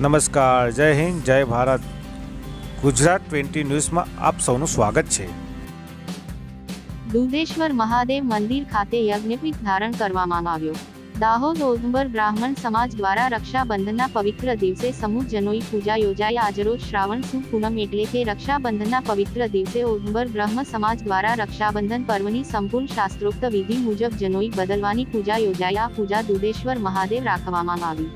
નમસ્કાર, જય હિન્દ, જય ભારત. ગુજરાત 20 ન્યૂઝમાં આપ સૌનું સ્વાગત છે. દુધેશ્વર મહાદેવ મંદિર ખાતે યજ્ઞપીઠ ધારણ કરવામાં આવ્યો. દાહોદ ઔદુંબર બ્રાહ્મણ સમાજ દ્વારા રક્ષાબંધનના પવિત્ર દિવસે સમૂહ જનોઈ પૂજા યોજાઈ. આજરોજ શ્રાવણ સુદ પૂનમ એટલે કે રક્ષાબંધનના પવિત્ર દિવસે ઔદુંબર બ્રહ્મ સમાજ દ્વારા રક્ષાબંધન પર્વની સંપૂર્ણ શાસ્ત્રોક્ત વિધિ મુજબ જનોઈ બદલવાની પૂજા યોજાઈ. આ પૂજા દુધેશ્વર મહાદેવ રાખવામાં આવી.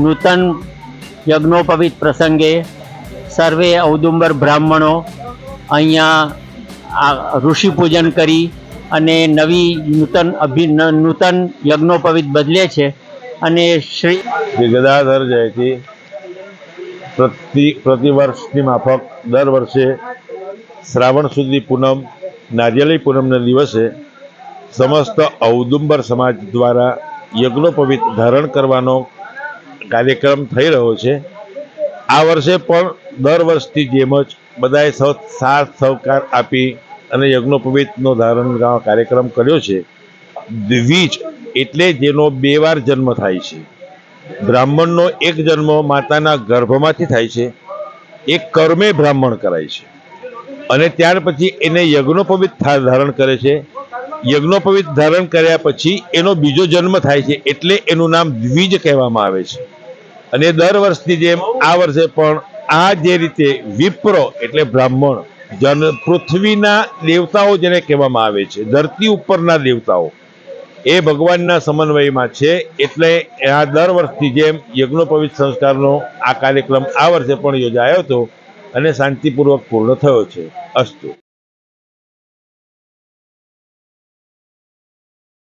નૂતન યજ્ઞોપવિત પ્રસંગે સર્વે ઔદુંબર બ્રાહ્મણો અહીંયા ઋષિ પૂજન કરી અને નવી નૂતન યજ્ઞોપવિત બદલે છે. અને શ્રી ગદાધર જયંતિ પ્રતિવર્ષની માફક દર વર્ષે શ્રાવણ સુધી પૂનમ નારિયેળી પૂનમના દિવસે સમસ્ત ઔદુંબર સમાજ દ્વારા યજ્ઞોપવિત ધારણ કરવાનો કાર્યક્રમ થઈ રહ્યો છે. આ વર્ષે પણ દર વર્ષની જેમ જ બધાએ સાથ સહકાર આપી અને યજ્ઞોપવિતનો ધારણ કાર્યક્રમ કર્યો છે. દ્વિજ એટલે જેનો 2 વાર જન્મ થાય છે. બ્રાહ્મણનો એક જન્મ માતાના ગર્ભમાંથી થાય છે, એક કર્મે બ્રાહ્મણ કરાય છે અને ત્યાર પછી એને યજ્ઞોપવિત ધારણ કરે છે. યજ્ઞોપવિત ધારણ કર્યા પછી એનો બીજો જન્મ થાય છે, એટલે એનું નામ દ્વિજ કહેવામાં આવે છે. અને દર વર્ષની જેમ આ વર્ષે પણ આ જે રીતે વિપ્રો એટલે બ્રાહ્મણ પૃથ્વીના દેવતાઓ જેને કહેવામાં આવે છે, ધરતી ઉપરના દેવતાઓ એ ભગવાનના સમન્વયમાં છે. એટલે આ દર વર્ષની જેમ યજ્ઞોપવિત સંસ્કારનો આ કાર્યક્રમ આ વર્ષે પણ યોજાયો હતો અને શાંતિપૂર્વક પૂર્ણ થયો છે. અસ્તુ.